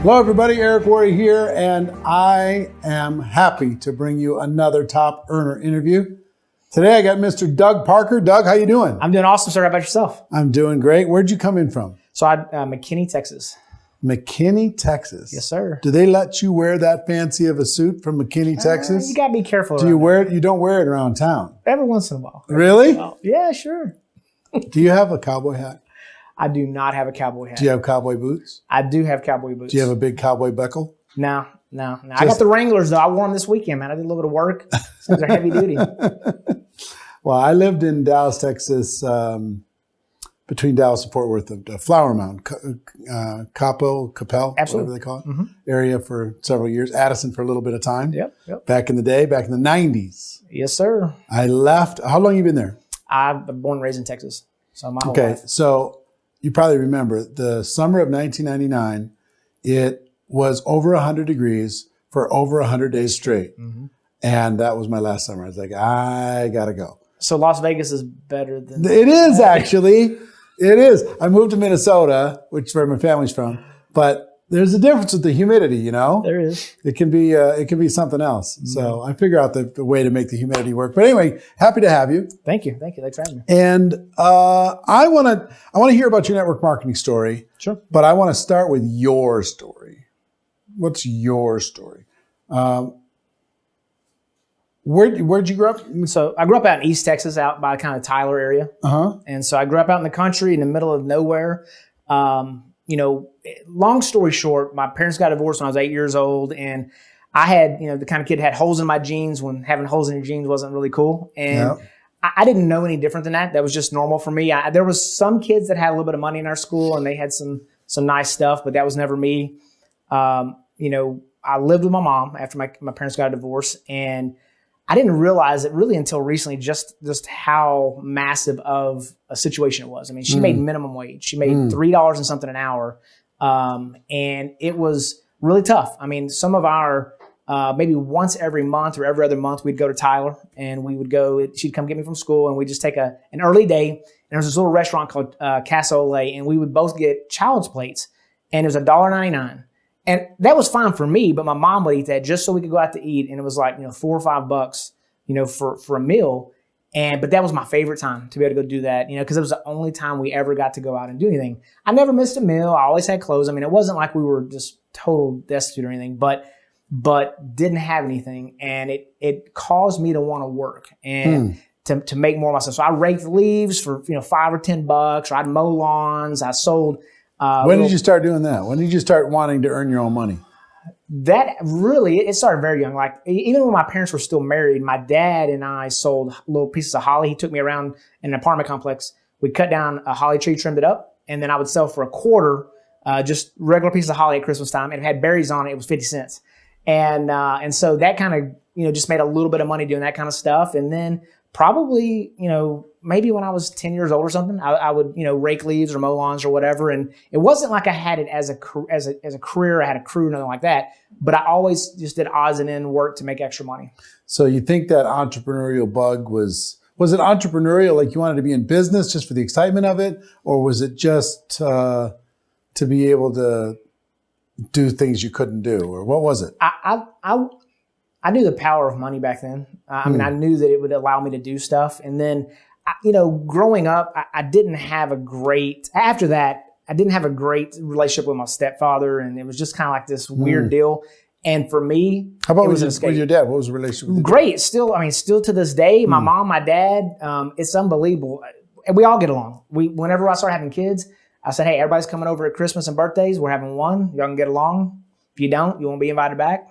Hello everybody, Eric Worre here, and I am happy to bring you another top earner interview. Today I got Mr. Doug Parker. Doug, how you doing? I'm doing awesome, sir. How about yourself? I'm doing great. Where'd you come in from? So I'm McKinney, Texas. McKinney, Texas. Yes, sir. Do they let you wear that fancy of a suit from McKinney, Texas? You got to be careful. Do you wear it? You don't wear it around town? Every once in a while. Really? Yeah, sure. Do you have a cowboy hat? I do not have a cowboy hat. Do you have cowboy boots? I do have cowboy boots. Do you have a big cowboy buckle? No. I got the Wranglers, though. I wore them this weekend, man. I did a little bit of work. Those are heavy duty. Well, I lived in Dallas, Texas, between Dallas and Fort Worth, the Flower Mound, Capel, whatever they call it, area for several years. Addison for a little bit of time. Yep. Back in the day, back in the 90s. Yes, sir. I left. How long have you been there? I'm born and raised in Texas. So my whole life. So you probably remember the summer of 1999, it was over 100 degrees for over 100 days straight. And that was my last summer. I was like, I got to go. So Las Vegas is better than... It is, actually. It is. I moved to Minnesota, which is where my family's from. But there's a difference with the humidity, you know? There is. It can be something else. So I figure out the way to make the humidity work. But anyway, happy to have you. Thank you. Thanks for having me. And I want to hear about your network marketing story. Sure. But I want to start with your story. What's your story? Where'd you grow up? So I grew up out in East Texas, out by kind of Tyler area. And so I grew up out in the country in the middle of nowhere. Long story short, my parents got divorced when I was 8 years old, and I had, the kind of kid had holes in my jeans when having holes in your jeans wasn't really cool. And I didn't know any different than that. That was just normal for me. There was some kids that had a little bit of money in our school and they had some nice stuff, but that was never me. I lived with my mom after my parents got a divorce, and I didn't realize it really until recently just how massive of a situation it was. I mean, she made minimum wage. She made $3 and something an hour. And it was really tough. I mean, some of our, maybe once every month or every other month, we'd go to Tyler and we would go, she'd come get me from school and we'd just take an early day. And there was this little restaurant called Casa Ole, and we would both get child's plates, and it was $1.99. And that was fine for me, but my mom would eat that just so we could go out to eat. And it was like, $4 or $5, for a meal. But that was my favorite time to be able to go do that, because it was the only time we ever got to go out and do anything. I never missed a meal. I always had clothes. I mean, it wasn't like we were just total destitute or anything, but didn't have anything. And it caused me to want to work and to make more of myself. So I raked leaves for, $5 or $10, or I'd mow lawns. I sold. When did you start doing that? When did you start wanting to earn your own money? That really, it started very young. Like even when my parents were still married, my dad and I sold little pieces of holly. He took me around in an apartment complex. We'd cut down a holly tree, trimmed it up, and then I would sell for a quarter, just regular pieces of holly at Christmas time. And it had berries on it. It was 50 cents. And so that kind of, just made a little bit of money doing that kind of stuff. And then probably, maybe when I was 10 years old or something, I would, rake leaves or mow lawns or whatever. And it wasn't like I had it as a career. I had a crew, nothing like that. But I always just did odds and end work to make extra money. So you think that entrepreneurial bug was it entrepreneurial? Like you wanted to be in business just for the excitement of it? Or was it just to be able to do things you couldn't do? Or what was it? I knew the power of money back then. I mean, I knew that it would allow me to do stuff. And then, growing up, I didn't have a great relationship with my stepfather. And it was just kind of like this weird deal. And for me, how about with your dad? What was the relationship with your Great. dad? Still to this day, my mom, my dad, it's unbelievable. And we all get along. Whenever I start having kids, I said, hey, everybody's coming over at Christmas and birthdays. We're having one. Y'all can get along. If you don't, you won't be invited back.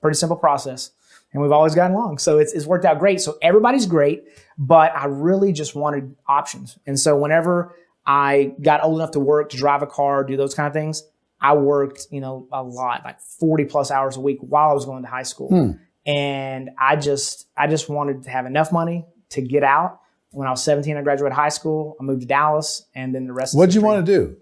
Pretty simple process. And we've always gotten along. So it's worked out great. So everybody's great, but I really just wanted options. And so whenever I got old enough to work, to drive a car, do those kind of things, I worked, a lot, like 40 plus hours a week while I was going to high school. And I just wanted to have enough money to get out. When I was 17, I graduated high school. I moved to Dallas, and then the rest. What'd you want to do?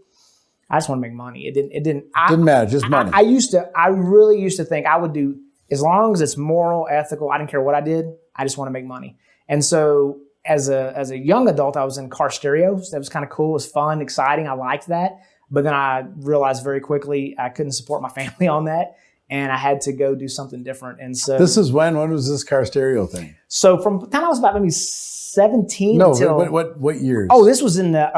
I just want to make money. It didn't matter, just money. I really used to think I would do, as long as it's moral, ethical, I didn't care what I did. I just want to make money. And so as a young adult, I was in car stereos. That was kind of cool. It was fun, exciting. I liked that. But then I realized very quickly I couldn't support my family on that. And I had to go do something different. And so this is when was this car stereo thing? So from the time I was about maybe 17 no, until what years? Oh, this was in the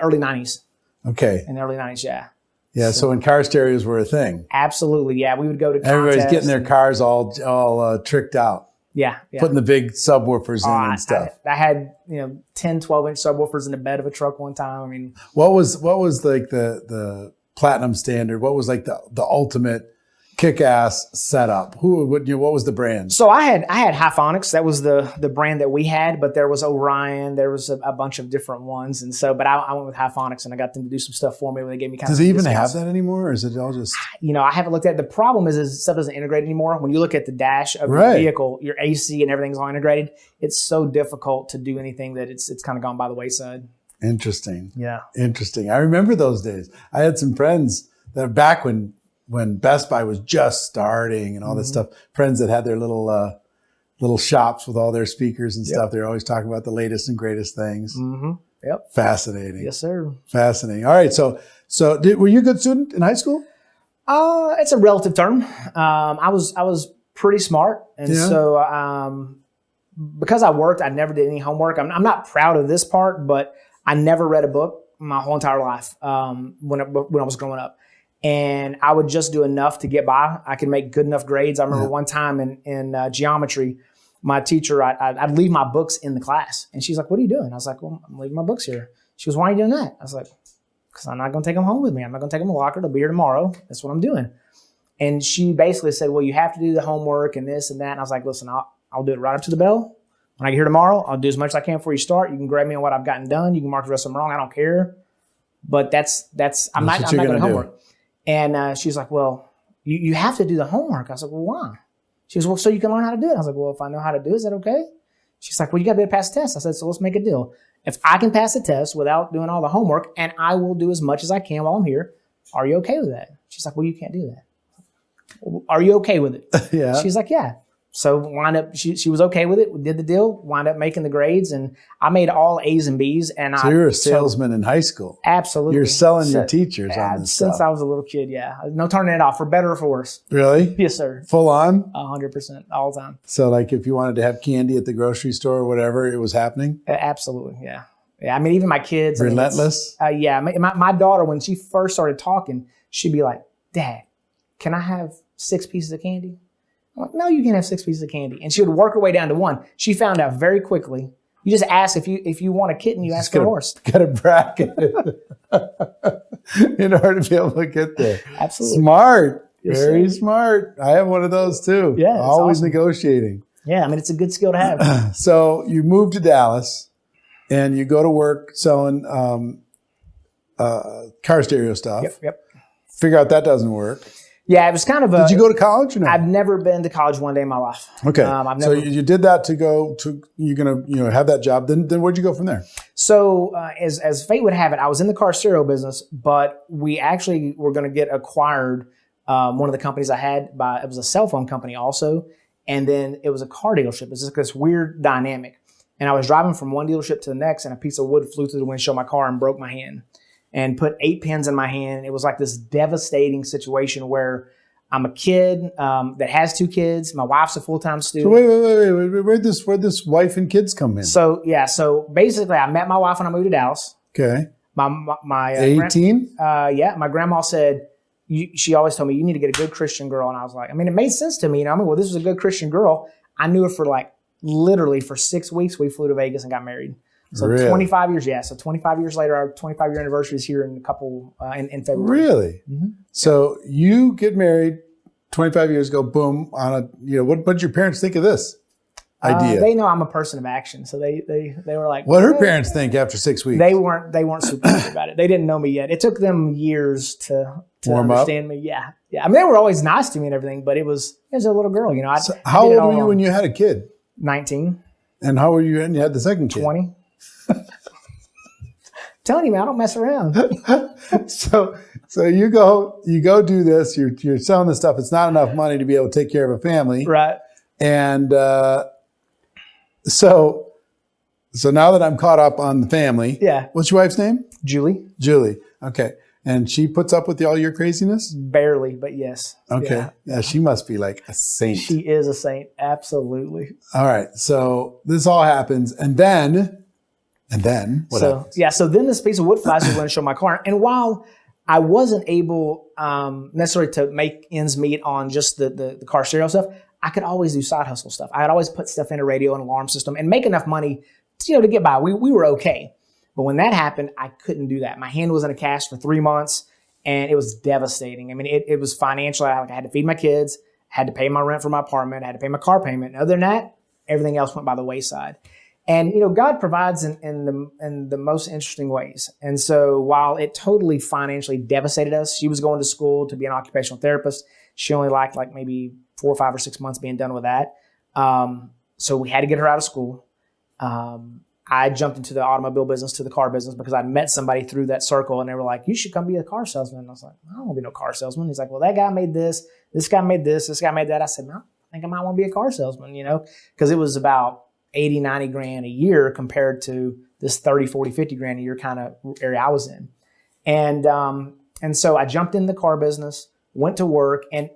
early 90s. Okay. In the early 90s, yeah. Yeah, so when car stereos were a thing. Absolutely, yeah. We would go to contests. Everybody's getting their cars all tricked out. Yeah. Putting the big subwoofers in and stuff. I had 10, 12-inch subwoofers in the bed of a truck one time. I mean, what was like the platinum standard? What was like the ultimate kick-ass setup? What was the brand? So I had Hyphonics. That was the brand that we had, but there was Orion. There was a bunch of different ones, and so. But I went with Hyphonics, and I got them to do some stuff for me when they gave me kind of. Does it even have that anymore, or is it all just? I haven't looked at it. The problem is stuff doesn't integrate anymore. When you look at the dash of your vehicle, your AC and everything's all integrated. It's so difficult to do anything that it's kind of gone by the wayside. Interesting. Yeah. Interesting. I remember those days. I had some friends that back when Best Buy was just starting and all this stuff, friends that had their little shops with all their speakers and stuff. They're always talking about the latest and greatest things. Mm-hmm. Yep. Fascinating. Yes, sir. Fascinating. All right. So were you a good student in high school? It's a relative term. I was pretty smart. And so, because I worked, I never did any homework. I'm not proud of this part, but I never read a book my whole entire life, when I was growing up. And I would just do enough to get by. I could make good enough grades. I remember one time in geometry, my teacher, I'd leave my books in the class. And she's like, "What are you doing?" I was like, "Well, I'm leaving my books here." She goes, "Why are you doing that?" I was like, "Because I'm not going to take them home with me. I'm not going to take them in the locker. They'll be here tomorrow. That's what I'm doing." And she basically said, "Well, you have to do the homework and this and that." And I was like, "Listen, I'll do it right up to the bell. When I get here tomorrow, I'll do as much as I can before you start. You can grade me on what I've gotten done. You can mark the rest of them wrong. I don't care. But I'm not going to homework." And she's like, "Well, you have to do the homework." I was like, "Well, why?" She goes, "Well, so you can learn how to do it." I was like, "Well, if I know how to do it, is that okay?" She's like, "Well, you got to be able to pass the test." I said, "So let's make a deal. If I can pass the test without doing all the homework, and I will do as much as I can while I'm here, are you okay with that?" She's like, "Well, you can't do that. Are you okay with it?" Yeah. She's like, "Yeah." So wind up, she was okay with it. We did the deal, wound up making the grades, and I made all A's and B's. And so you're a salesman in high school. Absolutely. You're selling your teachers on this since stuff. I was a little kid, yeah. No turning it off, for better or for worse. Really? Yes, sir. Full on? 100%, all the time. So like if you wanted to have candy at the grocery store or whatever, it was happening? Absolutely, yeah. Yeah, I mean, even my kids. Relentless? Yeah, my daughter, when she first started talking, she'd be like, "Dad, can I have 6 pieces of candy?" I'm like, "No, you can't have 6 pieces of candy." And she would work her way down to 1. She found out very quickly. You just ask if you want a kitten, you ask for a horse. Got to bracket in order to be able to get there. Absolutely. Smart. Yes, Very sir. smart. I have one of those too. Yeah. Always awesome. negotiating. Yeah, I mean, it's a good skill to have. So you move to Dallas and you go to work selling car stereo stuff. Yep. Figure out that doesn't work. Yeah, it was kind of a... Did you go to college or no? I've never been to college one day in my life. Okay. So you did that to go to, you're going to have that job. Then where'd you go from there? So as fate would have it, I was in the car stereo business, but we actually were going to get acquired. One of the companies I had, it was a cell phone company also. And then it was a car dealership. It's just this weird dynamic. And I was driving from one dealership to the next, and a piece of wood flew through the windshield of my car and broke my hand and put 8 pins in my hand. It was like this devastating situation where I'm a kid that has 2 kids. My wife's a full-time student. So wait. Where'd this wife and kids come in? So basically I met my wife when I moved to Dallas. Okay. My 18? My grandma said, she always told me, "You need to get a good Christian girl." And I was like, I mean, it made sense to me. Well, this was a good Christian girl. I knew her for literally for 6 weeks. We flew to Vegas and got married. So really? 25 years, yeah. So 25 years later, our 25-year anniversary is here in in February. Really? Mm-hmm. So you get married 25 years ago, boom, what did your parents think of this idea? They know I'm a person of action. So they were like, what did her parents think after 6 weeks? They weren't super happy about it. They didn't know me yet. It took them years to warm understand me. Yeah. I mean, they were always nice to me and everything, but it was a little girl, So how old were you when you had a kid? 19. And how were you when you had the second kid? 20. Telling you, man, I don't mess around. So you go do this. You're selling this stuff. It's not enough money to be able to take care of a family, right? And so now that I'm caught up on the family, yeah. What's your wife's name? Julie. Julie. Okay. And she puts up with all your craziness? Barely, but yes. Okay. Yeah, she must be like a saint. She is a saint. Absolutely. All right. So this all happens. And then what happens? Yeah. So then this piece of wood flashes went to show my car. And while I wasn't able necessarily to make ends meet on just the car stereo stuff, I could always do side hustle stuff. I could always put stuff in a radio and alarm system and make enough money to get by. We were okay. But when that happened, I couldn't do that. My hand was in a cast for 3 months, and it was devastating. I mean, it was financially, I had to feed my kids, had to pay my rent for my apartment, I had to pay my car payment. And other than that, everything else went by the wayside. And, God provides in the most interesting ways. And so while it totally financially devastated us, she was going to school to be an occupational therapist. She only liked like maybe 4 or 5 or 6 months being done with that. So we had to get her out of school. I jumped into the automobile business, to the car business, because I met somebody through that circle, and they were like, you should come be a car salesman. And I was like, I don't want to be no car salesman. He's like, well, that guy made this guy made this guy made that. I said, no, I think I might want to be a car salesman, because it was about 80, 90 grand a year compared to this 30, 40, 50 grand a year kind of area I was in. And so I jumped in the car business, went to work, and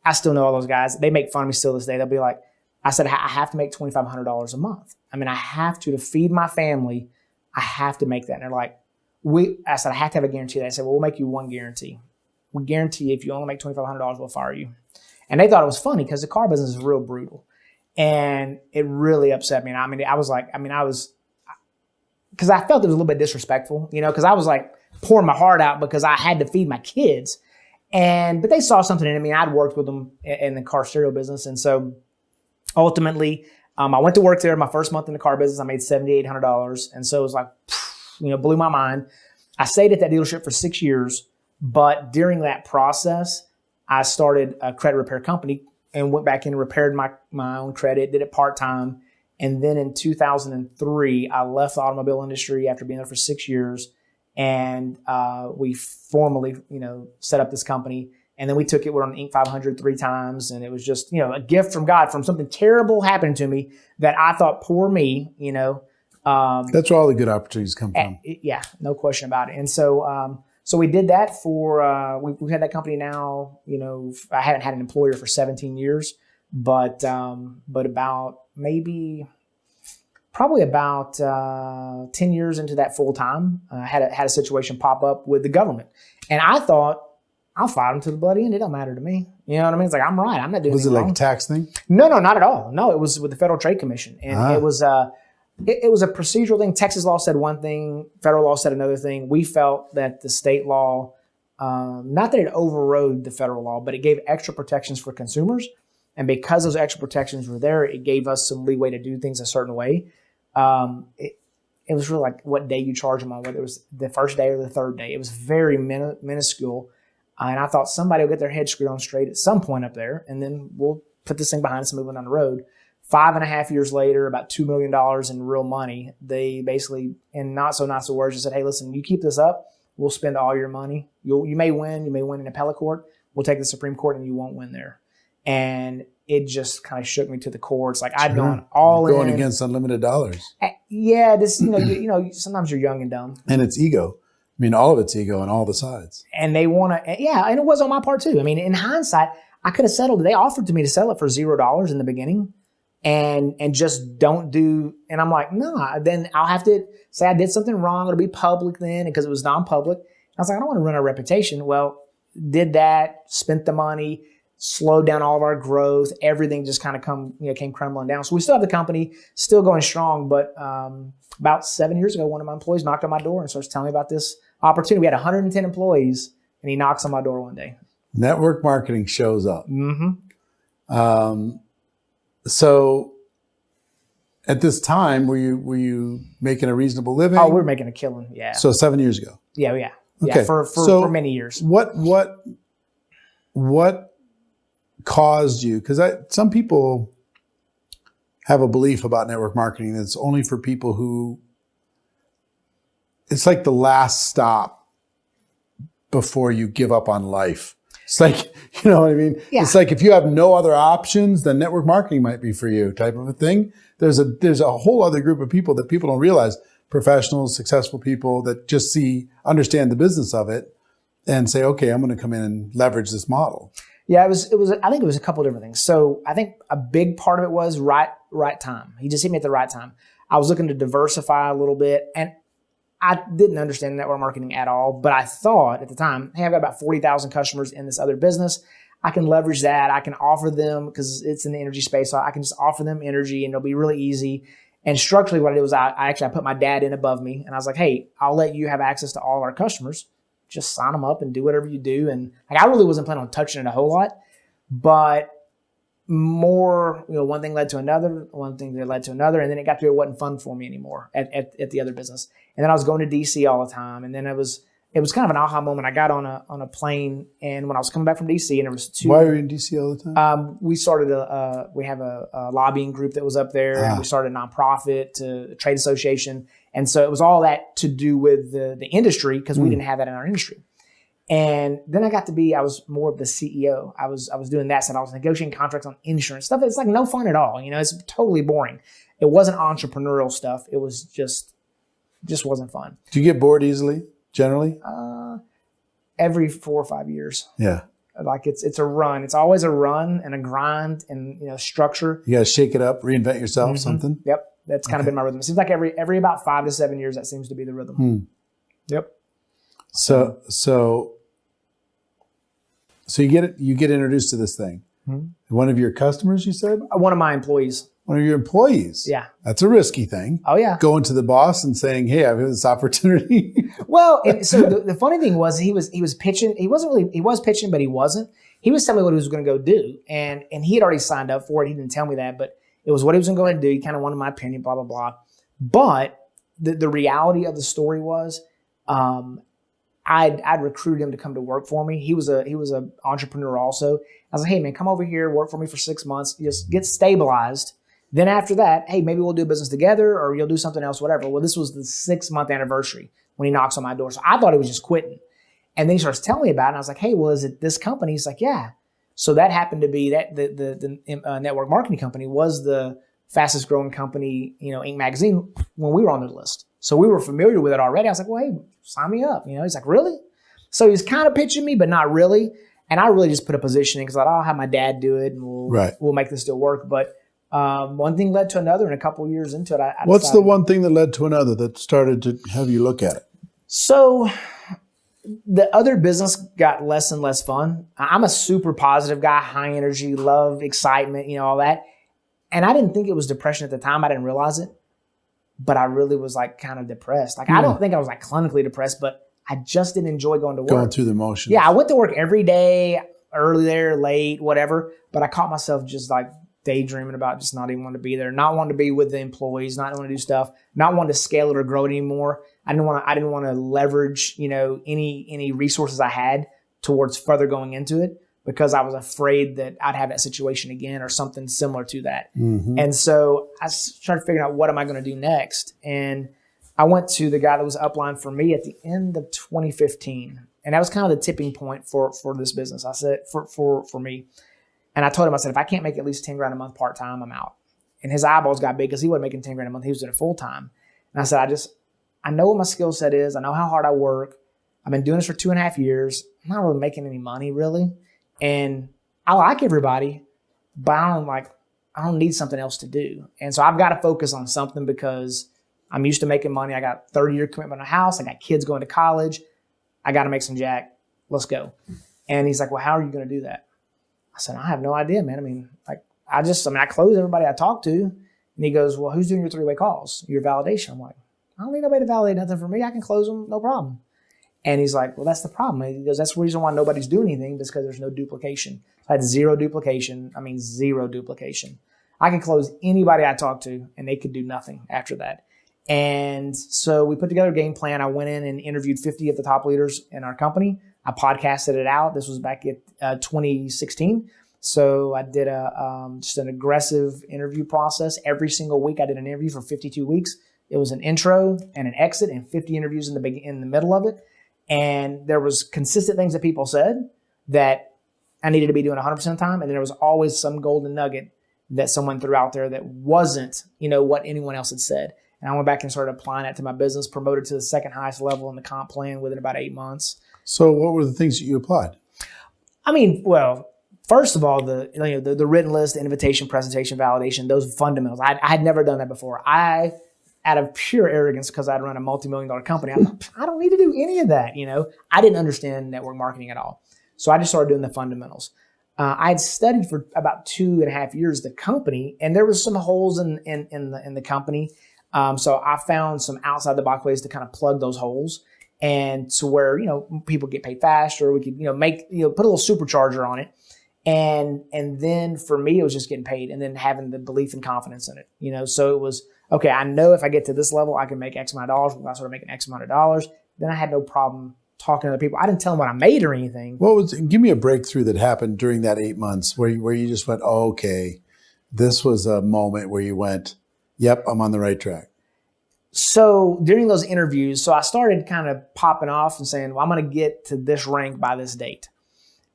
I still know all those guys. They make fun of me still this day. They'll be like, I said, I have to make $2,500 a month. I mean, I have to feed my family. I have to make that. And they're like, I said, I have to have a guarantee. They said, well, we'll make you one guarantee. We guarantee if you only make $2,500, we'll fire you. And they thought it was funny because the car business is real brutal. And it really upset me. And because I felt it was a little bit disrespectful, because I was like pouring my heart out because I had to feed my kids. But they saw something in me. I'd worked with them in the car stereo business. And so ultimately, I went to work there. My first month in the car business, I made $7,800. And so it was like, blew my mind. I stayed at that dealership for 6 years. But during that process, I started a credit repair company and went back in and repaired my own credit, did it part-time. And then in 2003, I left the automobile industry after being there for 6 years. And we formally, set up this company. And then we took it, we're on the Inc. 500 3 times. And it was just, a gift from God, from something terrible happening to me that I thought, poor me, That's where all the good opportunities come from. Yeah, no question about it. And so we did that for, we've had that company now, I haven't had an employer for 17 years, but about probably about 10 years into that full time, had a situation pop up with the government. And I thought, I'll fight them to the bloody end. It don't matter to me. You know what I mean? It's like, I'm right. I'm not doing anything wrong. Was it like a tax thing? No, not at all. No, it was with the Federal Trade Commission. And it was a procedural thing. Texas law said one thing. Federal law said another thing. We felt that the state law, not that it overrode the federal law, but it gave extra protections for consumers. And because those extra protections were there, it gave us some leeway to do things a certain way. It was really like what day you charge them on, whether it was the first day or the third day. It was very minuscule. And I thought somebody will get their head screwed on straight at some point up there, and then we'll put this thing behind us and move on down the road. 5.5 years later, about $2 million in real money, they basically, in not so nice words, just said, hey, listen, you keep this up, we'll spend all your money. You may win in appellate court. We'll take the Supreme Court and you won't win there. And it just kind of shook me to the core. It's like I'd gone all in. Going against unlimited dollars. Yeah, this, sometimes you're young and dumb. And it's ego. I mean, all of it's ego on all the sides. And they want to, and it was on my part too. I mean, in hindsight, I could have settled it. They offered to me to sell it for $0 in the beginning and just don't do, and I'm like, no, then I'll have to say I did something wrong. It'll be public then because it was non-public. I was like, I don't want to ruin our reputation. Well, did that, spent the money, slowed down all of our growth. Everything just kind of came crumbling down. So we still have the company, still going strong, but about 7 years ago, one of my employees knocked on my door and starts telling me about this opportunity. We had 110 employees, and he knocks on my door one day. Network marketing shows up. Mm-hmm. So at this time, were you making a reasonable living? Oh, we were making a killing. Yeah. So 7 years ago. Yeah. Okay. Yeah. For many years. What caused you? Because some people have a belief about network marketing that's only for people who, it's like the last stop before you give up on life. It's like, you know what I mean? Yeah. It's like if you have no other options, then network marketing might be for you type of a thing. There's a whole other group of people that people don't realize, professionals, successful people that just understand the business of it and say, okay, I'm going to come in and leverage this model? Yeah, it was. I think it was a couple of different things. So I think a big part of it was right time. He just hit me at the right time. I was looking to diversify a little bit, and I didn't understand network marketing at all. But I thought at the time, hey, I've got about 40,000 customers in this other business. I can leverage that. I can offer them, because it's in the energy space, so I can just offer them energy, and it'll be really easy. And structurally, what I did was I put my dad in above me, and I was like, hey, I'll let you have access to all of our customers. Just sign them up and do whatever you do. And like, I really wasn't planning on touching it a whole lot, but more, one thing led to another, one thing that led to another. And then it got to where it wasn't fun for me anymore at the other business. And then I was going to DC all the time. And then it was kind of an aha moment. I got on a plane, and when I was coming back from DC, and there was two. Why were you in DC all the time? We started we have a lobbying group that was up there, and we started a nonprofit, a trade association. And so it was all that to do with the industry, because we didn't have that in our industry. And then I was more of the CEO. I was doing that stuff. I was negotiating contracts on insurance stuff. It's like no fun at all. It's totally boring. It wasn't entrepreneurial stuff. It was just wasn't fun. Do you get bored easily, generally? Every 4 or 5 years. Yeah. Like it's a run. It's always a run and a grind and structure. You got to shake it up, reinvent yourself, something. Yep. That's kind of been my rhythm. It seems like every about 5 to 7 years, that seems to be the rhythm. Yep. So you get introduced to this thing. One of your customers, you said? One of my employees. One of your employees? Yeah. That's a risky thing. Oh, yeah. Going to the boss and saying, hey, I have this opportunity. Well, so the funny thing was he was pitching. He was pitching, but he wasn't. He was telling me what he was going to go do. And he had already signed up for it. He didn't tell me that, but it was what he was going to go ahead and do. He kind of wanted my opinion, blah, blah, blah. But the reality of the story was I'd recruited him to come to work for me. He was a entrepreneur also. I was like, hey, man, come over here, work for me for 6 months, just get stabilized. Then after that, hey, maybe we'll do business together, or you'll do something else, whatever. Well, this was the 6-month anniversary when he knocks on my door. So I thought he was just quitting. And then he starts telling me about it. And I was like, hey, well, is it this company? He's like, yeah. So that happened to be that the network marketing company was the fastest growing company, Inc. magazine, when we were on their list. So we were familiar with it already. I was like, well, hey, sign me up. He's like, really? So he's kind of pitching me, but not really. And I really just put a position in because I thought, I'll have my dad do it, and we'll make this deal work. But one thing led to another, and a couple of years into it, I What's the one thing that led to another that started to have you look at it? So the other business got less and less fun. I'm a super positive guy, high energy, love, excitement, all that. And I didn't think it was depression at the time. I didn't realize it. But I really was like kind of depressed. Like I don't think I was like clinically depressed, but I just didn't enjoy going to work. Going through the motions. Yeah, I went to work every day, early there, late, whatever. But I caught myself just like daydreaming about just not even wanting to be there, not wanting to be with the employees, not wanting to do stuff, not wanting to scale it or grow it anymore. I didn't want to leverage, any resources I had towards further going into it, because I was afraid that I'd have that situation again or something similar to that. And so I started figuring out, what am I going to do next? And I went to the guy that was upline for me at the end of 2015. And that was kind of the tipping point for this business. I said, for me. And I told him, I said, if I can't make at least 10 grand a month part-time, I'm out. And his eyeballs got big because he wasn't making 10 grand a month. He was doing it full-time. And I said, I know what my skill set is. I know how hard I work. I've been doing this for 2.5 years. I'm not really making any money, really. And I like everybody, but I don't need something else to do. And so I've got to focus on something, because I'm used to making money. I got 30-year commitment on a house. I got kids going to college. I got to make some jack. Let's go. And he's like, well, how are you going to do that? I said, I have no idea, man. I close everybody I talk to. And he goes, well, who's doing your 3-way calls, your validation? I'm like, I don't need nobody to validate nothing for me. I can close them, no problem. And he's like, well, that's the problem. He goes, that's the reason why nobody's doing anything, because there's no duplication. I had zero duplication. I could close anybody I talked to, and they could do nothing after that. And so we put together a game plan. I went in and interviewed 50 of the top leaders in our company. I podcasted it out. This was back at 2016. So I did just an aggressive interview process. Every single week I did an interview for 52 weeks. It was an intro and an exit and 50 interviews in the middle of it. And there was consistent things that people said that I needed to be doing 100% of the time. And then there was always some golden nugget that someone threw out there that wasn't, what anyone else had said. And I went back and started applying that to my business, promoted to the second highest level in the comp plan within about 8 months. So what were the things that you applied? I mean, well, first of all, the written list, the invitation, presentation, validation, those fundamentals. I had never done that before. Out of pure arrogance, because I'd run a multi-million-dollar company, I don't need to do any of that. I didn't understand network marketing at all. So I just started doing the fundamentals. I had studied for about 2.5 years the company, and there was some holes in the company. So I found some outside the box ways to kind of plug those holes, and to where people get paid faster. We could make put a little supercharger on it, and then for me it was just getting paid, and then having the belief and confidence in it. So it was okay. I know if I get to this level, I can make X amount of dollars. When I started making X amount of dollars, then I had no problem talking to other people. I didn't tell them what I made or anything. Give me a breakthrough that happened during that 8 months where you just went, oh, okay, this was a moment where you went, yep, I'm on the right track. So during those interviews, I started kind of popping off and saying, well, I'm going to get to this rank by this date.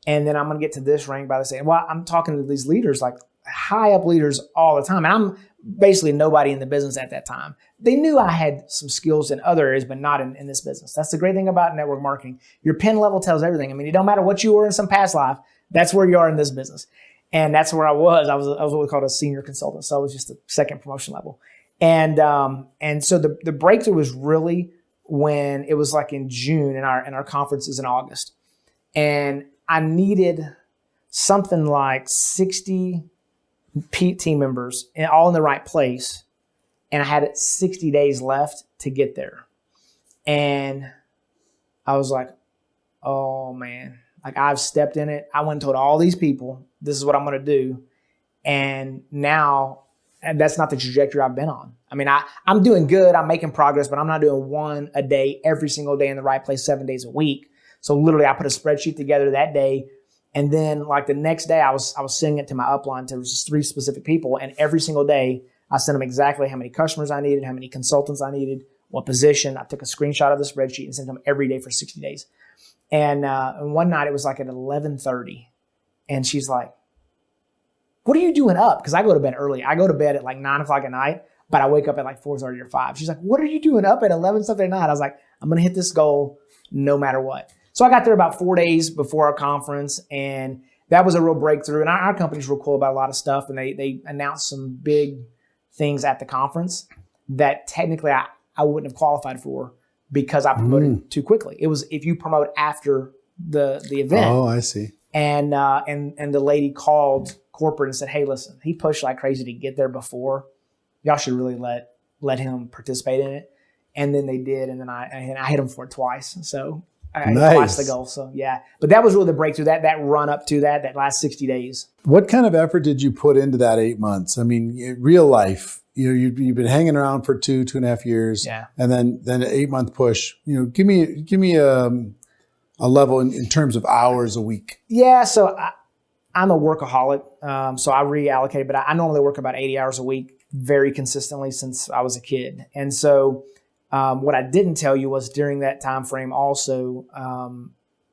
And then I'm going to get to this rank by this date. Well, I'm talking to these leaders, like high up leaders all the time. And I'm basically nobody in the business at that time. They knew I had some skills in other areas, but not in this business. That's the great thing about network marketing. Your pen level tells everything. I mean, it don't matter what you were in some past life. That's where you are in this business. And that's where I was. I was what we called a senior consultant. So I was just a second promotion level. And so the breakthrough was really when it was like in June, and our conference is in August. And I needed something like 60 team members all in the right place. And I had 60 days left to get there. And I was like, oh man, like I've stepped in it. I went and told all these people, this is what I'm going to do. And now, and that's not the trajectory I've been on. I mean, I'm doing good. I'm making progress, but I'm not doing one a day, every single day in the right place, 7 days a week. So literally I put a spreadsheet together that day. And then like the next day I was sending it to my upline to just 3 specific people. And every single day I sent them exactly how many customers I needed, how many consultants I needed, what position. I took a screenshot of the spreadsheet and sent them every day for 60 days. And one night it was like at 11:30, and she's like, what are you doing up? Because I go to bed early. I go to bed at like 9 o'clock at night, but I wake up at like 4:30 or 5. She's like, what are you doing up at 11 something at night? I was like, I'm going to hit this goal no matter what. So I got there about 4 days before our conference, and that was a real breakthrough. And our company's real cool about a lot of stuff, and they announced some big things at the conference that technically I wouldn't have qualified for because I promoted too quickly. It was if you promote after the event. Oh, I see. And the lady called corporate and said, hey, listen, he pushed like crazy to get there before. Y'all should really let him participate in it. And then they did, and then I hit him for it twice. So I watched the goal. So yeah, but that was really the breakthrough. That run up to that last 60 days. What kind of effort did you put into that 8 months? I mean, real life. You've been hanging around for 2.5 years, yeah, and then an 8 month push. Give me a level in terms of hours a week. Yeah, so I'm a workaholic, so I reallocate, but I normally work about 80 hours a week, very consistently since I was a kid. And so what I didn't tell you was during that time frame also,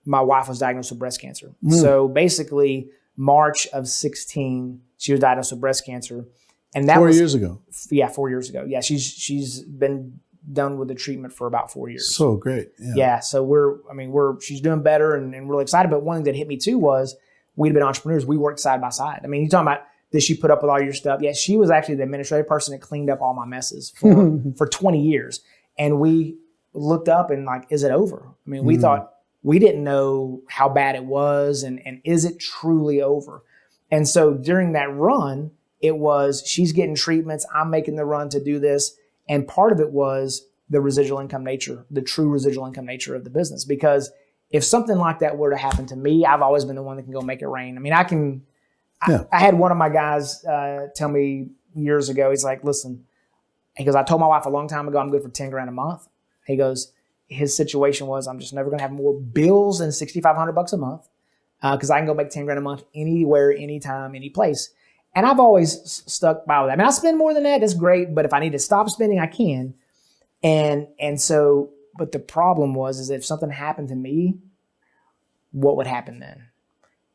my wife was diagnosed with breast cancer. So basically March of 16, she was diagnosed with breast cancer. And that 4 years ago. Yeah, 4 years ago. Yeah, she's been done with the treatment for about 4 years. So great. Yeah. So she's doing better and really excited. But one thing that hit me too was we'd been entrepreneurs. We worked side by side. I mean, you're talking about, did she put up with all your stuff? Yeah, she was actually the administrative person that cleaned up all my messes for 20 years. And we looked up and like, is it over? I mean, we thought, we didn't know how bad it was and is it truly over? And so during that run, it was, she's getting treatments, I'm making the run to do this. And part of it was the residual income nature, the true residual income nature of the business. Because if something like that were to happen to me, I've always been the one that can go make it rain. I mean, I had one of my guys tell me years ago, he's like, listen, he goes, I told my wife a long time ago, I'm good for 10 grand a month. He goes, his situation was, I'm just never going to have more bills than $6,500 a month because I can go make 10 grand a month anywhere, anytime, any place. And I've always stuck by with that. I mean, I spend more than that. That's great. But if I need to stop spending, I can. And so, but the problem is if something happened to me, what would happen then?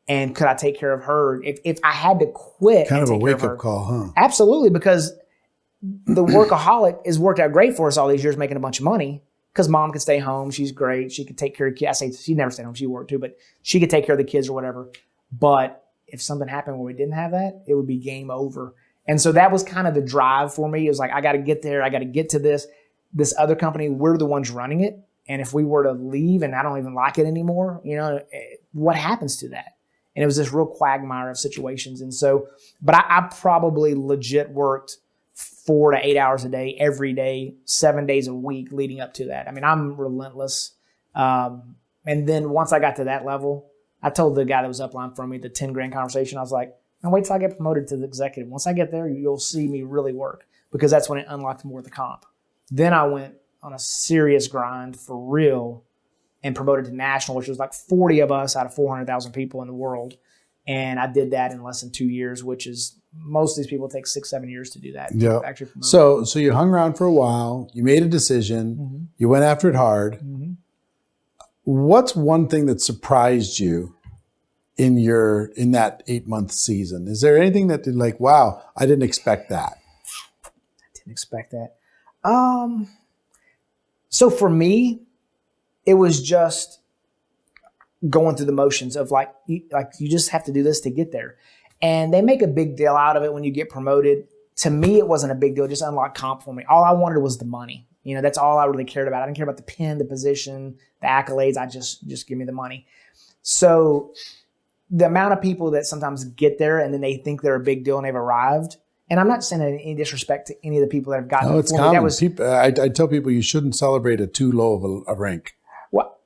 And could I take care of her? If I had to quit, kind of a wake up call, huh? Absolutely, because the workaholic has worked out great for us all these years, making a bunch of money because mom could stay home. She's great. She could take care of kids. I say she never stayed home. She worked too, but she could take care of the kids or whatever. But if something happened where we didn't have that, it would be game over. And so that was kind of the drive for me. It was like, I got to get there. I got to get to this other company. We're the ones running it. And if we were to leave and I don't even like it anymore, what happens to that? And it was this real quagmire of situations. And so, but I probably legit worked 4 to 8 hours a day, every day, 7 days a week leading up to that. I mean, I'm relentless. And then once I got to that level, I told the guy that was upline from me, the 10 grand conversation, I was like, now wait till I get promoted to the executive. Once I get there, you'll see me really work, because that's when it unlocked more of the comp. Then I went on a serious grind for real and promoted to national, which was like 40 of us out of 400,000 people in the world. And I did that in less than 2 years, which is, most of these people take 6-7 years to do that. Yeah. So you hung around for a while, you made a decision, you went after it hard. What's one thing that surprised you in that 8-month season? Is there anything that did, like, wow, I didn't expect that? I didn't expect that. So for me, it was just going through the motions of like you just have to do this to get there. And they make a big deal out of it when you get promoted. To me, it wasn't a big deal. It just unlocked comp for me. All I wanted was the money. That's all I really cared about. I didn't care about the pin, the position, the accolades. I just give me the money. So the amount of people that sometimes get there and then they think they're a big deal and they've arrived. And I'm not saying any disrespect to any of the people that have gotten. No, it's common. I tell people you shouldn't celebrate at too low of a rank. Well,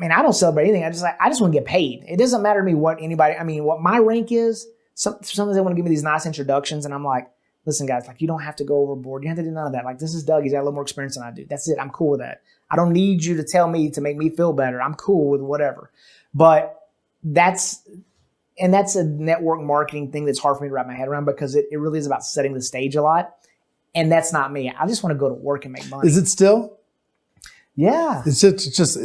I don't celebrate anything. I just want to get paid. It doesn't matter to me what my rank is. Sometimes they want to give me these nice introductions, and I'm like, listen, guys, like, you don't have to go overboard. You don't have to do none of that. Like, this is Doug. He's got a little more experience than I do. That's it. I'm cool with that. I don't need you to tell me to make me feel better. I'm cool with whatever. But that's a network marketing thing that's hard for me to wrap my head around, because it really is about setting the stage a lot. And that's not me. I just want to go to work and make money. Is it still? Yeah. It's just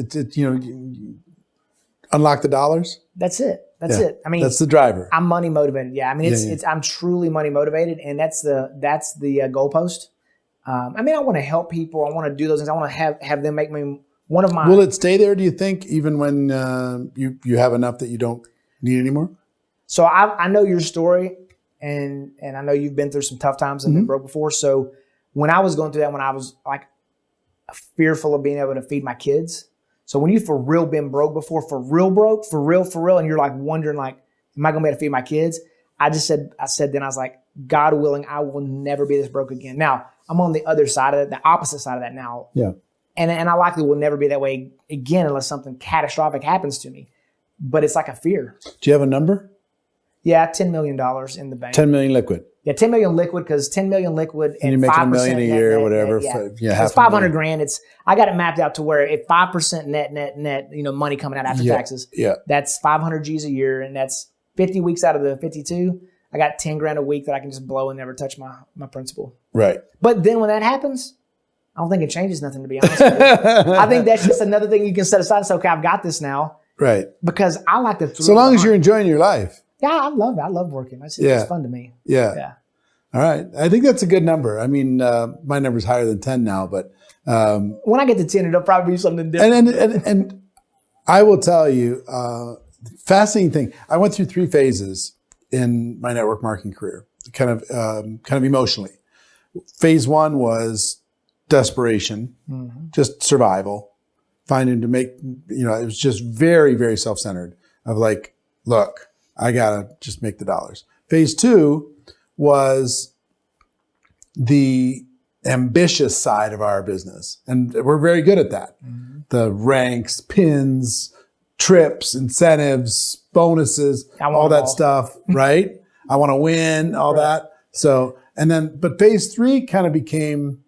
unlock the dollars. That's it. That's it. I mean, that's the driver. I'm money motivated. Yeah. I mean, I'm truly money motivated, and that's the goalpost. I want to help people. I want to do those things. I want to have them make me one of my. Will it stay there, do you think, even when you have enough that you don't need anymore? So I know your story, and I know you've been through some tough times and been broke before. So when I was going through that, when I was like fearful of being able to feed my kids. So when you for real been broke before, for real broke, for real, and you're like wondering, like, am I going to be able to feed my kids? I said then, I was like, God willing, I will never be this broke again. Now, I'm on the other side of it, the opposite side of that now. Yeah. And I likely will never be that way again unless something catastrophic happens to me. But it's like a fear. Do you have a number? Yeah, $10 million in the bank. 10 million liquid. Yeah, 10 million liquid, because 10 million liquid and you're making 5% $1 million a year or whatever. It's 500 grand. I got it mapped out to where if 5% net, money coming out after taxes. Yeah. That's 500 G's a year, and that's 50 weeks out of the 52. I got 10 grand a week that I can just blow and never touch my principal. Right. But then when that happens, I don't think it changes nothing, to be honest with you. I think that's just another thing you can set aside and say, okay, I've got this now. Right. Because I like to. So long as you're enjoying your life. Yeah, I love it. I love working. It's fun to me. Yeah. All right. I think that's a good number. I mean, my number's higher than 10 now, but. When I get to 10, it'll probably be something different. And I will tell you, fascinating thing. I went through 3 phases in my network marketing career, kind of emotionally. Phase 1 was desperation, just survival, finding to make, it was just very, very self-centered of like, look, I gotta just make the dollars. Phase 2 was the ambitious side of our business. And we're very good at that. The ranks, pins, trips, incentives, bonuses, all that stuff, right? I want to win, all that. So, but phase 3 kind of became,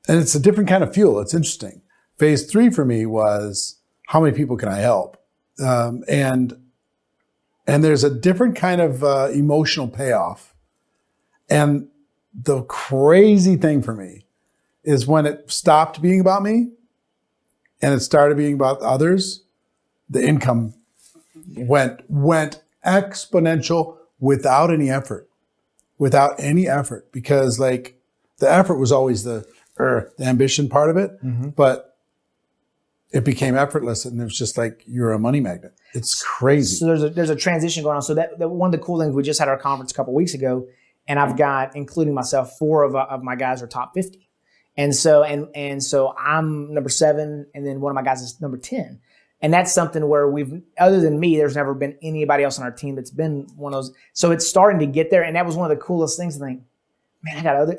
and it's a different kind of fuel. It's interesting. Phase 3 for me was, how many people can I help? And there's a different kind of emotional payoff. And the crazy thing for me is when it stopped being about me and it started being about others, the income went exponential without any effort. without any effort, because like the effort was always the ambition part of it, but it became effortless, and it was just like you're a money magnet. It's crazy. So there's a transition going on. So that one of the cool things, we just had our conference a couple of weeks ago, and I've got, including myself, 4 of my guys are top 50, and so I'm number 7, and then one of my guys is number 10. And that's something where other than me, there's never been anybody else on our team that's been one of those. So it's starting to get there. And that was one of the coolest things to think, man, I got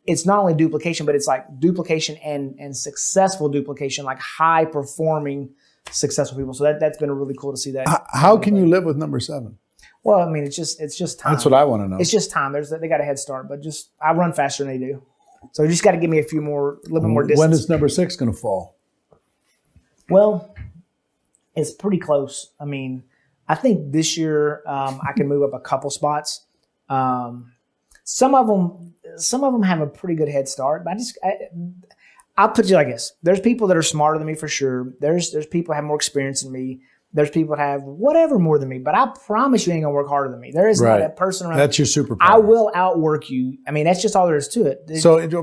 it's not only duplication, but it's like duplication and successful duplication, like high performing successful people. So that's been really cool to see that. How can you live with number 7? Well, I mean, it's just time. That's what I want to know. It's just time. They got a head start, but I run faster than they do. So you just got to give me a little bit more distance. When is number 6 going to fall? Well, it's pretty close. I mean, I think this year I can move up a couple spots. Some of them have a pretty good head start, but I'll put you like this: there's people that are smarter than me for sure. There's people that have more experience than me. There's people that have whatever more than me. But I promise you ain't gonna work harder than me. There is not a person around. That's your superpower. I will outwork you. I mean, that's just all there is to it.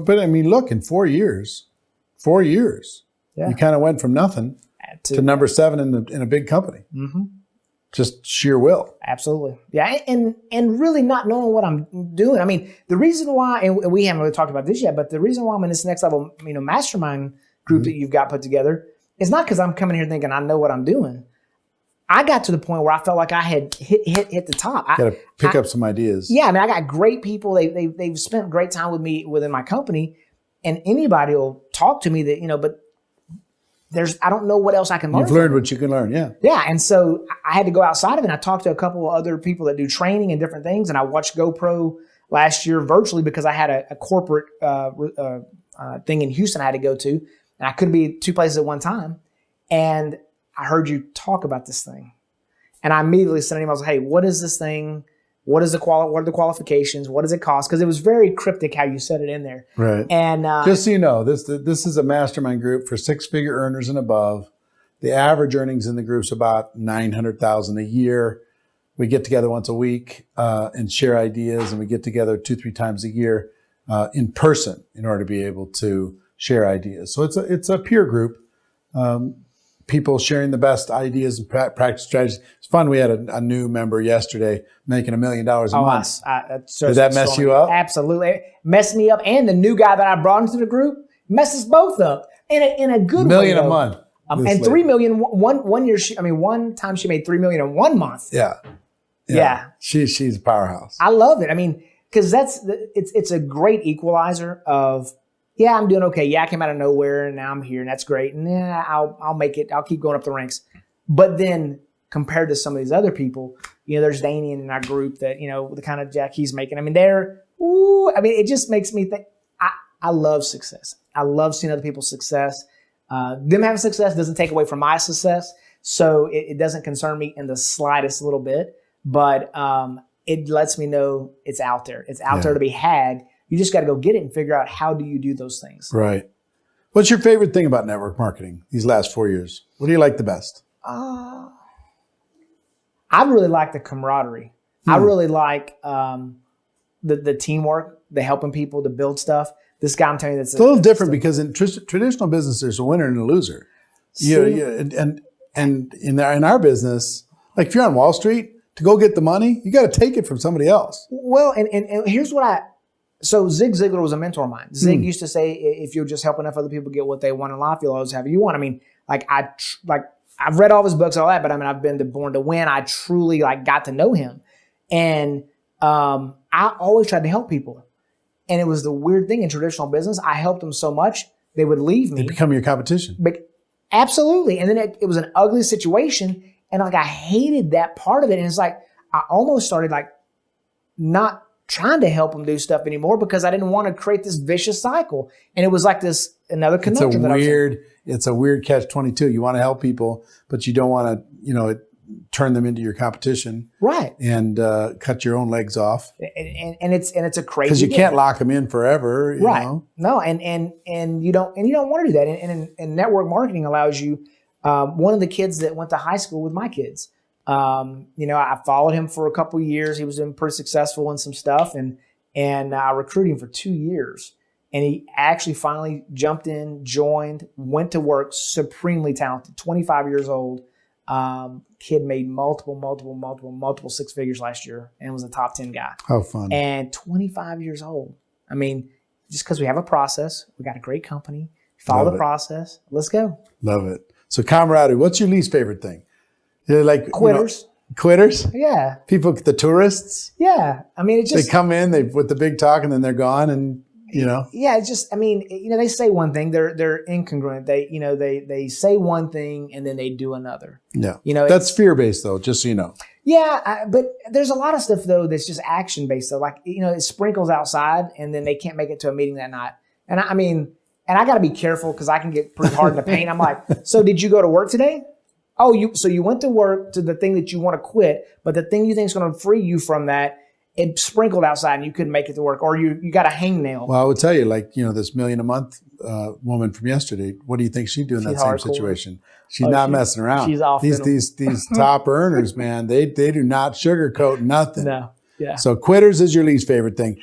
But I mean, look, in 4 years, you kind of went from nothing to number 7 in a big company. Mm-hmm. Just sheer will. Absolutely. Yeah. And really not knowing what I'm doing. I mean, the reason why, and we haven't really talked about this yet, but the reason why I'm in this next level, mastermind group that you've got put together is not because I'm coming here thinking I know what I'm doing. I got to the point where I felt like I had hit the top. Got to pick up some ideas. Yeah. I mean, I got great people. They've spent great time with me within my company, and anybody will talk to me that, but I don't know what else I can learn. You've learned what you can learn, yeah. Yeah, and so I had to go outside of it. And I talked to a couple of other people that do training and different things, and I watched GoPro last year virtually because I had a corporate thing in Houston I had to go to, and I couldn't be 2 places at one time. And I heard you talk about this thing, and I immediately sent an email. I was like, "Hey, what is this thing? What are the qualifications? What does it cost?" Because it was very cryptic how you said it in there. Right. And just so you know, this is a mastermind group for 6-figure earners and above. The average earnings in the group is about $900,000 a year. We get together once a week and share ideas, and we get together 2-3 times a year in person in order to be able to share ideas. So it's a peer group. People sharing the best ideas and practice strategies. It's fun. We had a new member yesterday making $1 million a month. Did that mess you up? Absolutely. Messed me up. And the new guy that I brought into the group messes both up in a good way. $1 million a month. And $3 million one year. One time she made $3 million in 1 month. Yeah. She's a powerhouse. I love it. I mean, because it's a great equalizer of, yeah, I'm doing okay. Yeah, I came out of nowhere and now I'm here and that's great. And yeah, I'll make it. I'll keep going up the ranks. But then compared to some of these other people, there's Danian in our group that, the kind of jack he's making. I mean, it just makes me think, I love success. I love seeing other people's success. Them having success doesn't take away from my success. So it doesn't concern me in the slightest little bit, but it lets me know it's out there. It's out there to be had. You just got to go get it and figure out how do you do those things. Right. What's your favorite thing about network marketing these last 4 years? What do you like the best? I really like the camaraderie. I really like the teamwork, the helping people to build stuff. This guy, I'm telling you, it's a little different because in traditional business, there's a winner and a loser. And in our business, like if you're on Wall Street, to go get the money, you got to take it from somebody else. Well, and here's what So Zig Ziglar was a mentor of mine. Zig used to say, if you'll just help enough other people get what they want in life, you'll always have what you want. I mean, I've read all of his books, all that, but I mean, I've been to Born to Win. I truly got to know him. And I always tried to help people. And it was the weird thing in traditional business. I helped them so much, they would leave me. They become your competition. But absolutely. And then it was an ugly situation. And I hated that part of it. And it's like, I almost started not trying to help them do stuff anymore because I didn't want to create this vicious cycle. And it was like this, another conundrum. It's a weird catch-22. You want to help people, but you don't want to, turn them into your competition. Right. And cut your own legs off. And it's a crazy because you can't lock them in forever. You know? No. And you don't want to do that. And network marketing allows you, one of the kids that went to high school with my kids, I followed him for a couple of years. He was doing pretty successful in some stuff, and I recruited him for 2 years. And he actually finally jumped in, joined, went to work, supremely talented, 25 years old. Kid made multiple six figures last year and was a top 10 guy. How fun. And 25 years old. I mean, just because we have a process, we got a great company, follow the process, let's go. Love it. So camaraderie, what's your least favorite thing? You're like quitters. Quitters? Yeah. People, the tourists? Yeah. I mean, they come in, with the big talk, and then they're gone, and Yeah, it's just, I mean, they say one thing, they're incongruent. They say one thing and then they do another. Yeah. That's fear-based though, just so you know. Yeah, but there's a lot of stuff though that's just action-based though. Like, it sprinkles outside and then they can't make it to a meeting that night. And I got to be careful because I can get pretty hard in the paint. I'm like, so did you go to work today? Oh, you went to work to the thing that you want to quit, but the thing you think is going to free you from that, it sprinkled outside and you couldn't make it to work, or you got a hangnail. Well, I would tell you, like, this $1 million a month woman from yesterday, what do you think she'd do in that same situation? She's not messing around. She's off. These top earners, man, they do not sugarcoat nothing. No. Yeah. So quitters is your least favorite thing.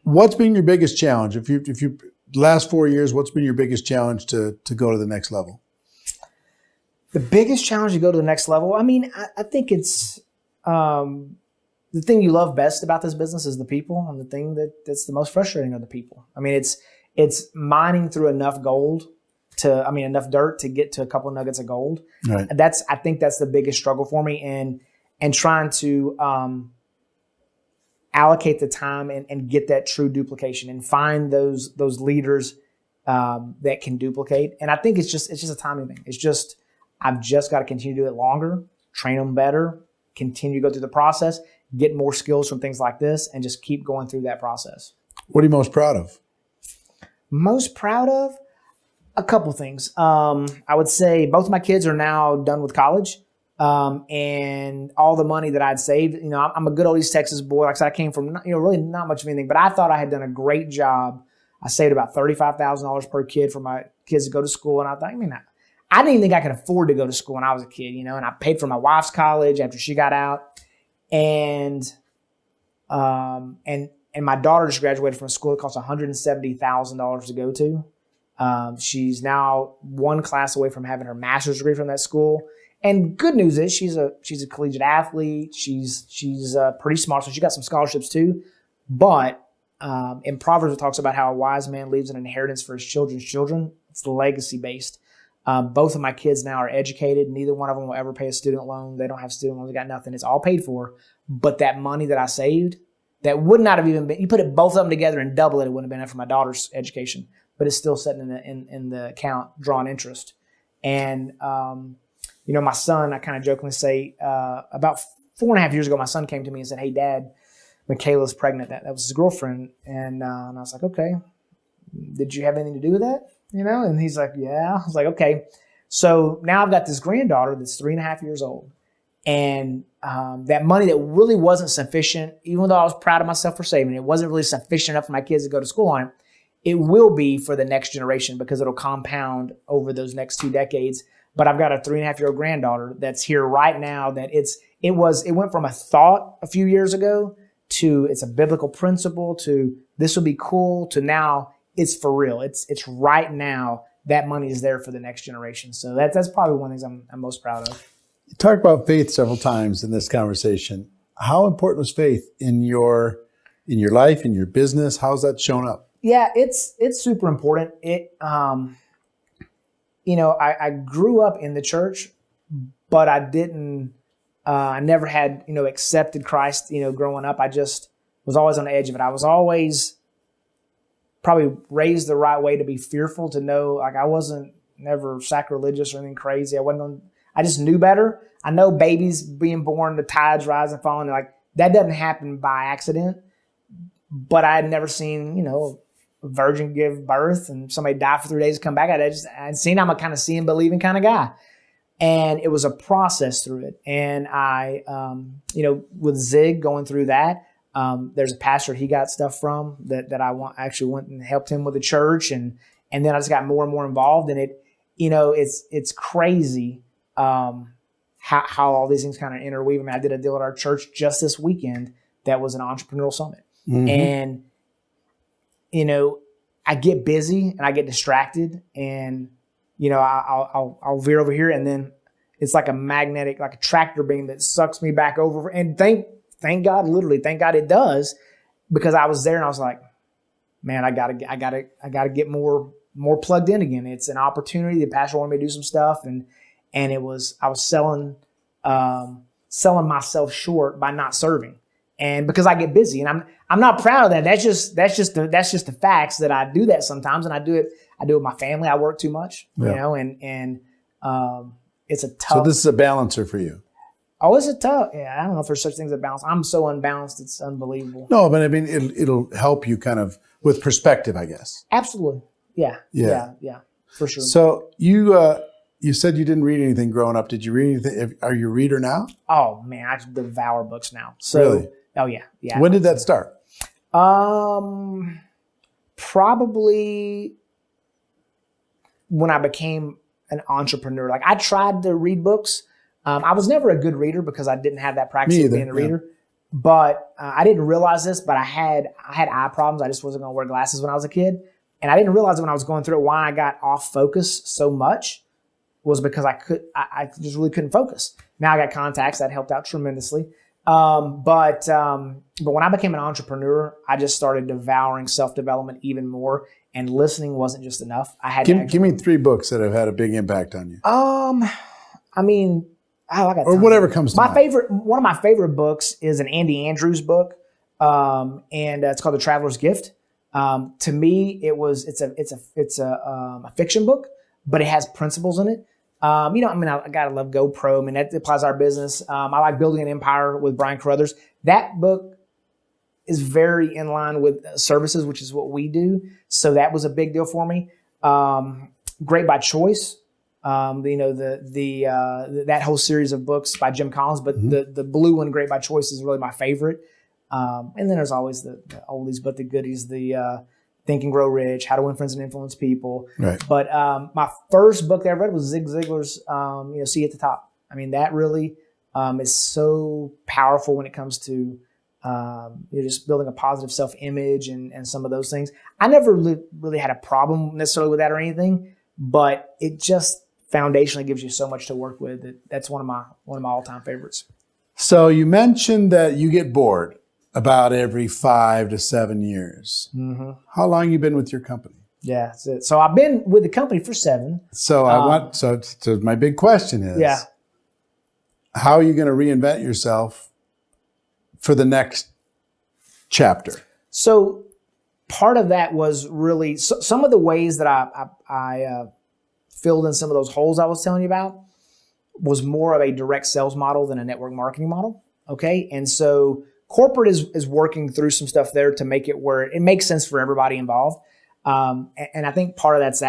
What's been your biggest challenge? If you last 4 years, what's been your biggest challenge to go to the next level? The biggest challenge to go to the next level? I mean, I think it's the thing you love best about this business is the people, and the thing that's the most frustrating are the people. I mean, it's mining through enough enough dirt to get to a couple of nuggets of gold. Right. I think that's the biggest struggle for me, and trying to allocate the time and get that true duplication and find those leaders that can duplicate. And I think it's just a timing thing. It's just, I've just got to continue to do it longer, train them better, continue to go through the process, get more skills from things like this, and just keep going through that process. What are you most proud of? Most proud of? A couple things. I would say both of my kids are now done with college. And all the money that I'd saved, I'm a good old East Texas boy. Like I said, I came from, really not much of anything, but I thought I had done a great job. I saved about $35,000 per kid for my kids to go to school. And I thought, I didn't even think I could afford to go to school when I was a kid, and I paid for my wife's college after she got out. And my daughter just graduated from a school that costs $170,000 to go to. She's now one class away from having her master's degree from that school. And good news is she's a collegiate athlete. She's pretty smart, so she got some scholarships too. But in Proverbs, it talks about how a wise man leaves an inheritance for his children's children. It's legacy based. Both of my kids now are educated. Neither one of them will ever pay a student loan. They don't have student loans. They got nothing. It's all paid for. But that money that I saved, that would not have even been, you put both of them together and double it, it wouldn't have been enough for my daughter's education. But it's still sitting in the account, drawing interest. And, my son, I kind of jokingly say, about 4.5 years ago, my son came to me and said, "Hey, Dad, Michaela's pregnant." That was his girlfriend. And I was like, "Okay, did you have anything to do with that?" And he's like, "Yeah." I was like, "Okay." So now I've got this granddaughter that's 3.5 years old. And that money that really wasn't sufficient, even though I was proud of myself for saving it, wasn't really sufficient enough for my kids to go to school on it. It will be for the next generation because it'll compound over those next 2 decades. But I've got a 3.5-year-old granddaughter that's here right now that it went from a thought a few years ago to it's a biblical principle to this will be cool to now it's for real. It's right now that money is there for the next generation. So that's probably one of the things I'm most proud of. You talked about faith several times in this conversation. How important was faith in your life, in your business? How's that shown up? Yeah, it's super important. I grew up in the church, but I didn't, I never had, accepted Christ, growing up. I just was always on the edge of it. I was always probably raised the right way to be fearful, to know, like, I wasn't never sacrilegious or anything crazy. I just knew better. I know babies being born, the tides rise and falling, like that doesn't happen by accident, but I had never seen, a virgin give birth and somebody die for 3 days and come back. I'd seen, I'm a kind of seeing, believing kind of guy. And it was a process through it. And I, with Zig going through that, there's a pastor he got stuff from that I actually went and helped him with the church. And then I just got more and more involved in it. It's crazy, how all these things kind of interweave. I mean, I did a deal at our church just this weekend that was an entrepreneurial summit. Mm-hmm. And, you know, I get busy and I get distracted and, you know, I'll veer over here and then it's like a magnetic, like a tractor beam that sucks me back over. And thank God, literally, thank God it does, because I was there and I was like, man, I gotta get more plugged in again. It's an opportunity. The pastor wanted me to do some stuff, and I was selling myself short by not serving, and because I get busy, and I'm not proud of that. That's just the facts that I do that sometimes, and I do it with my family. I work too much, you know, and it's a tough. So this is a balancer for you. Oh, is it tough? Yeah, I don't know if there's such things as balance. I'm so unbalanced, it's unbelievable. No, but I mean, it'll help you kind of with perspective, I guess. Absolutely. Yeah, for sure. So you said you didn't read anything growing up. Did you read anything? Are you a reader now? Oh man, I devour books now. So, really? Oh yeah. When did that start? Probably when I became an entrepreneur. Like I tried to read books. I was never a good reader because I didn't have that practice of being a reader. But I didn't realize this, but I had eye problems. I just wasn't going to wear glasses when I was a kid. And I didn't realize when I was going through it why I got off focus so much was because I just really couldn't focus. Now I got contacts. That helped out tremendously. But when I became an entrepreneur, I just started devouring self-development even more, and listening wasn't just enough. I had give me 3 books that have had a big impact on you. I mean, or whatever comes to mind. One of my favorite books is an Andy Andrews book, and it's called The Traveler's Gift. To me, it's a fiction book, but it has principles in it. I gotta love GoPro. I mean, that applies to our business. I like Building an Empire with Brian Carruthers. That book is very in line with services, which is what we do. So that was a big deal for me. Great by Choice. That whole series of books by Jim Collins, but the blue one, Great by Choice, is really my favorite. And then there's always the oldies, but the goodies, the Think and Grow Rich, How to Win Friends and Influence People. Right. But my first book that I read was Zig Ziglar's See You at the Top. I mean, that really is so powerful when it comes to just building a positive self-image and some of those things. I never really had a problem necessarily with that or anything, but it just foundationally gives you so much to work with. That's one of my all-time favorites. So you mentioned that you get bored about every 5 to 7 years. Mm-hmm. How long you been with your company? Yeah, that's it. So I've been with the company for 7. So so my big question is, how are you going to reinvent yourself for the next chapter? So part of that was really some of the ways that I filled in some of those holes I was telling you about was more of a direct sales model than a network marketing model. Okay. And so corporate is working through some stuff there to make it where it makes sense for everybody involved. And I think part of that's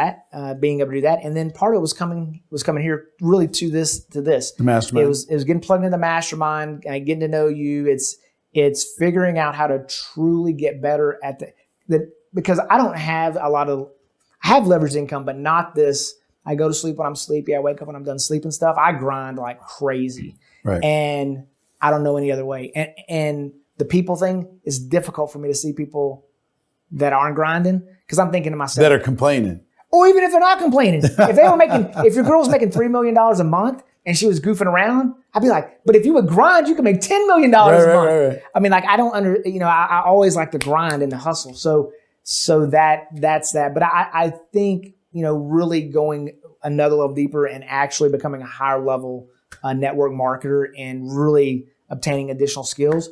being able to do that. And then part of it was coming here really to this. The mastermind. It was getting plugged into the mastermind, getting to know you. It's figuring out how to truly get better at because I don't have I have leveraged income, but not this. I go to sleep when I'm sleepy. I wake up when I'm done sleeping stuff. I grind like crazy. Right. And I don't know any other way. And the people thing is difficult for me to see people that aren't grinding because I'm thinking to myself. That are complaining. Or even if they're not complaining. If your girl was making $3 million a month and she was goofing around, I'd be like, but if you would grind, you could make $10 million a month. Right. I mean, like, I don't I always like the grind and the hustle. So that's that. But I think, really going another level deeper and actually becoming a higher level network marketer and really obtaining additional skills.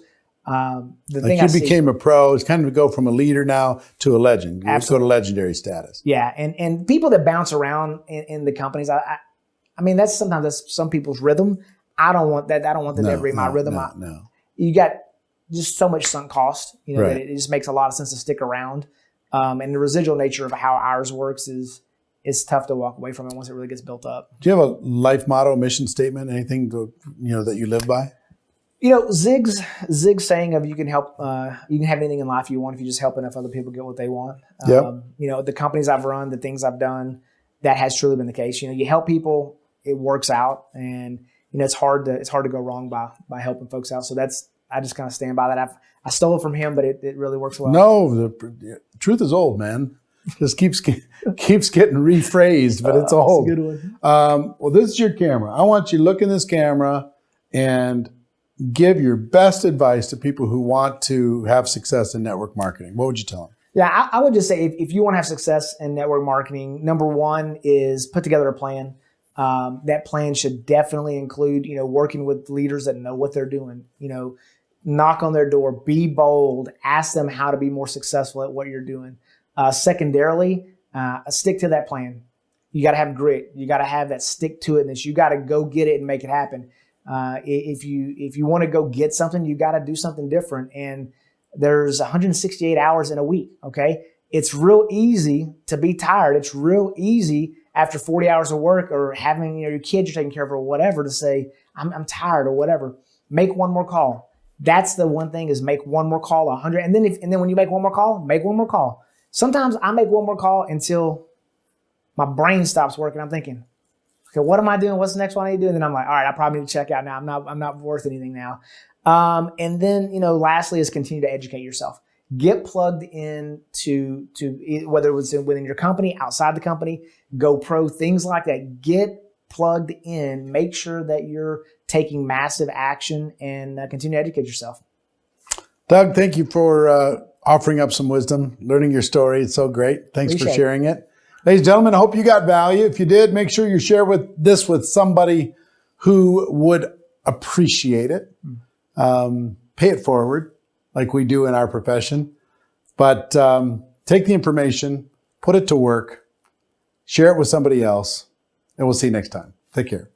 You became a pro. It's kind of go from a leader now to a legend. You're sort of legendary status. Yeah. And people that bounce around in the companies, I mean, that's some people's rhythm. I don't want that. I don't want that to be my rhythm. No. You got just so much sunk cost, that it just makes a lot of sense to stick around. And the residual nature of how ours works is tough to walk away from it once it really gets built up. Do you have a life motto, mission statement, anything that you live by? Zig's saying of you can help, you can have anything in life you want if you just help enough other people get what they want. The companies I've run, the things I've done, that has truly been the case. You help people, it works out. And it's hard to go wrong by helping folks out. So I just kind of stand by that. I stole it from him, but it really works well. No, the truth is old, man. Just keeps getting rephrased, but it's old. That's a good one. Well, this is your camera. I want you to look in this camera and give your best advice to people who want to have success in network marketing. What would you tell them? Yeah, I would just say if you want to have success in network marketing, number one is put together a plan. That plan should definitely include, working with leaders that know what they're doing. Knock on their door, be bold, ask them how to be more successful at what you're doing. Secondarily, stick to that plan. You got to have grit. You got to have that stick to itness. You got to go get it and make it happen. If you want to go get something, you got to do something different. And there's 168 hours in a week. Okay. It's real easy to be tired. It's real easy after 40 hours of work or having your kids you're taking care of or whatever to say, I'm tired or whatever. Make one more call. That's the one thing is make one more call, 100. And then when you make one more call, make one more call. Sometimes I make one more call until my brain stops working. I'm thinking, okay, what am I doing? What's the next one I need to do? And then I'm like, all right, I probably need to check out now. I'm not worth anything now. And then, lastly is continue to educate yourself. Get plugged in to whether it was within your company, outside the company, GoPro, things like that. Get plugged in. Make sure that you're taking massive action and continue to educate yourself. Doug, thank you for offering up some wisdom, learning your story. It's so great. Thanks for sharing it. Ladies and gentlemen, I hope you got value. If you did, make sure you share this with somebody who would appreciate it. Pay it forward like we do in our profession. But take the information, put it to work, share it with somebody else, and we'll see you next time. Take care.